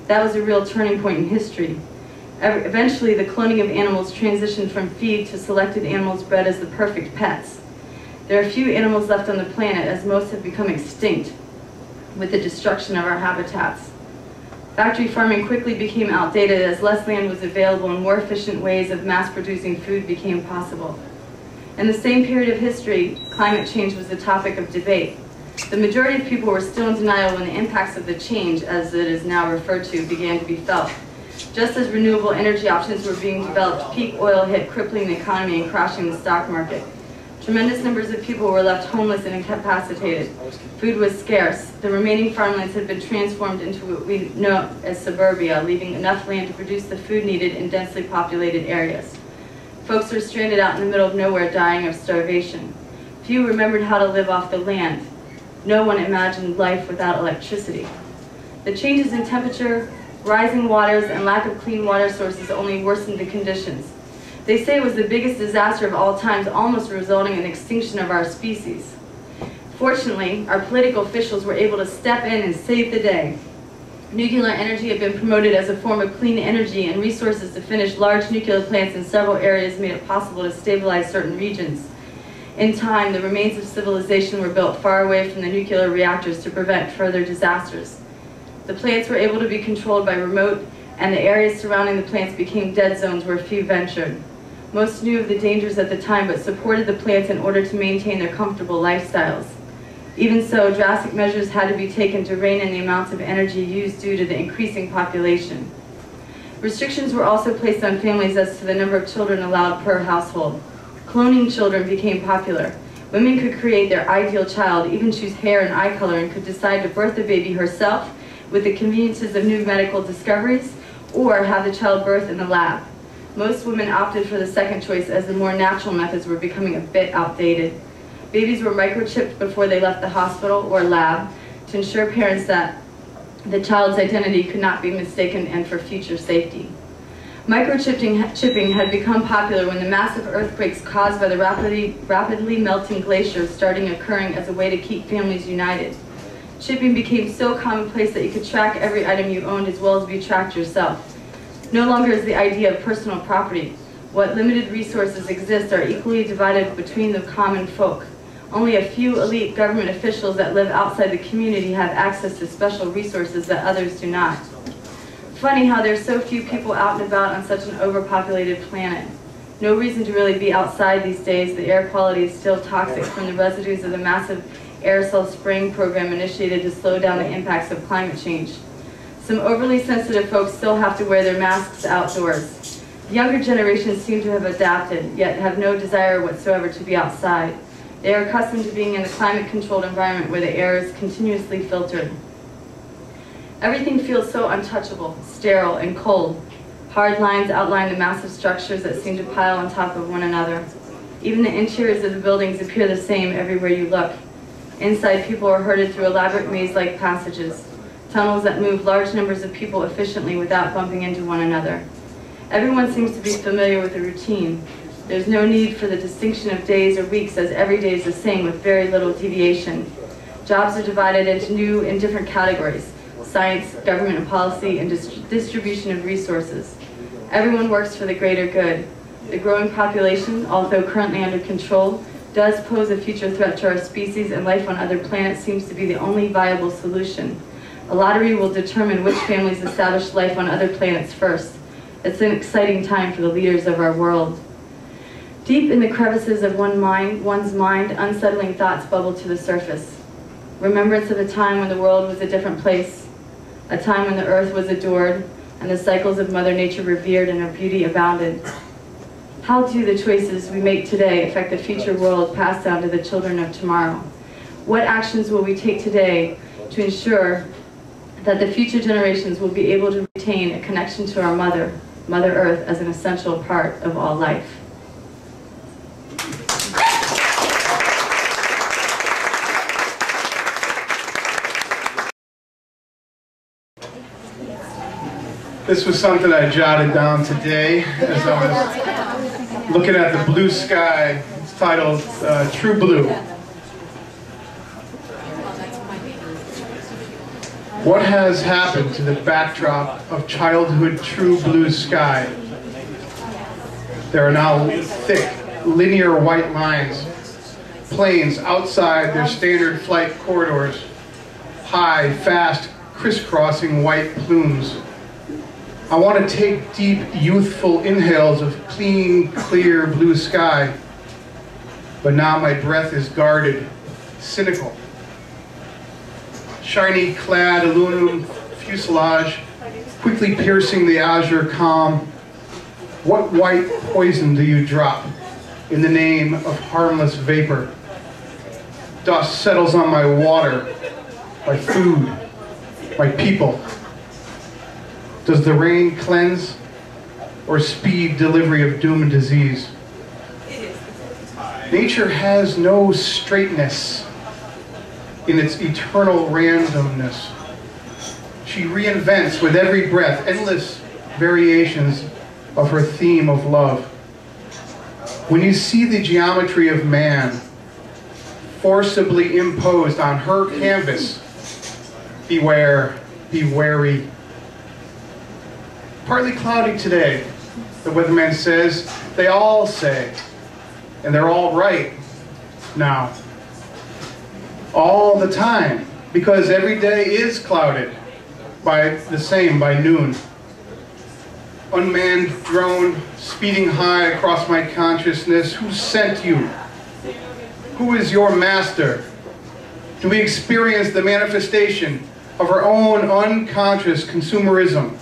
That was a real turning point in history. Eventually, the cloning of animals transitioned from feed to selected animals bred as the perfect pets. There are few animals left on the planet, as most have become extinct with the destruction of our habitats. Factory farming quickly became outdated as less land was available and more efficient ways of mass-producing food became possible. In the same period of history, climate change was the topic of debate. The majority of people were still in denial when the impacts of the change, as it is now referred to, began to be felt. Just as renewable energy options were being developed, peak oil hit, crippling the economy and crashing the stock market. Tremendous numbers of people were left homeless and incapacitated. Food was scarce. The remaining farmlands had been transformed into what we know as suburbia, leaving enough land to produce the food needed in densely populated areas. Folks were stranded out in the middle of nowhere, dying of starvation. Few remembered how to live off the land. No one imagined life without electricity. The changes in temperature, rising waters, and lack of clean water sources only worsened the conditions. They say it was the biggest disaster of all times, almost resulting in extinction of our species. Fortunately, our political officials were able to step in and save the day. Nuclear energy had been promoted as a form of clean energy, and resources to finish large nuclear plants in several areas made it possible to stabilize certain regions. In time, the remains of civilization were built far away from the nuclear reactors to prevent further disasters. The plants were able to be controlled by remote, and the areas surrounding the plants became dead zones where few ventured. Most knew of the dangers at the time, but supported the plants in order to maintain their comfortable lifestyles. Even so, drastic measures had to be taken to rein in the amounts of energy used due to the increasing population. Restrictions were also placed on families as to the number of children allowed per household. Cloning children became popular. Women could create their ideal child, even choose hair and eye color, and could decide to birth the baby herself with the conveniences of new medical discoveries, or have the child birth in the lab. Most women opted for the second choice, as the more natural methods were becoming a bit outdated. Babies were microchipped before they left the hospital or lab to ensure parents that the child's identity could not be mistaken and for future safety. Microchipping had become popular when the massive earthquakes caused by the rapidly melting glaciers started occurring as a way to keep families united. Chipping became so commonplace that you could track every item you owned as well as be tracked yourself. No longer is the idea of personal property. What limited resources exist are equally divided between the common folk. Only a few elite government officials that live outside the community have access to special resources that others do not. Funny how there's so few people out and about on such an overpopulated planet. No reason to really be outside these days. The air quality is still toxic from the residues of the massive aerosol spraying program initiated to slow down the impacts of climate change. Some overly sensitive folks still have to wear their masks outdoors. Younger generations seem to have adapted, yet have no desire whatsoever to be outside. They are accustomed to being in a climate-controlled environment where the air is continuously filtered. Everything feels so untouchable, sterile, and cold. Hard lines outline the massive structures that seem to pile on top of one another. Even the interiors of the buildings appear the same everywhere you look. Inside, people are herded through elaborate maze-like passages, tunnels that move large numbers of people efficiently without bumping into one another. Everyone seems to be familiar with the routine. There's no need for the distinction of days or weeks, as every day is the same with very little deviation. Jobs are divided into new and different categories: science, government and policy, and distribution of resources. Everyone works for the greater good. The growing population, although currently under control, does pose a future threat to our species, and life on other planets seems to be the only viable solution. A lottery will determine which families establish life on other planets first. It's an exciting time for the leaders of our world. Deep in the crevices of one's mind, unsettling thoughts bubble to the surface. Remembrance of a time when the world was a different place, a time when the earth was adored, and the cycles of Mother Nature revered and her beauty abounded. How do the choices we make today affect the future world passed down to the children of tomorrow? What actions will we take today to ensure that the future generations will be able to retain a connection to our Mother Earth, as an essential part of all life? This was something I jotted down today as I was looking at the blue sky. It's titled True Blue. What has happened to the backdrop of childhood true blue sky? There are now thick, linear white lines, planes outside their standard flight corridors, high, fast, crisscrossing white plumes. I want to take deep, youthful inhales of clean, clear blue sky, but now my breath is guarded, cynical. Shiny clad aluminum fuselage, quickly piercing the azure calm. What white poison do you drop in the name of harmless vapor? Dust settles on my water, my food, my people. Does the rain cleanse or speed delivery of doom and disease? Nature has no straightness in its eternal randomness. She reinvents with every breath endless variations of her theme of love. When you see the geometry of man forcibly imposed on her canvas, beware, be wary. Partly cloudy today, the weatherman says. They all say, and they're all right now. All the time, because every day is clouded by the same by noon. Unmanned drone speeding high across my consciousness. Who sent you? Who is your master? Do we experience the manifestation of our own unconscious consumerism?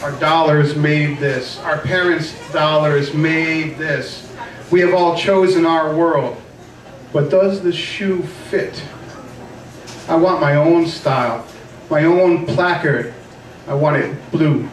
Our dollars made this. Our parents' dollars made this. We have all chosen our world. But does the shoe fit? I want my own style, my own placard. I want it blue.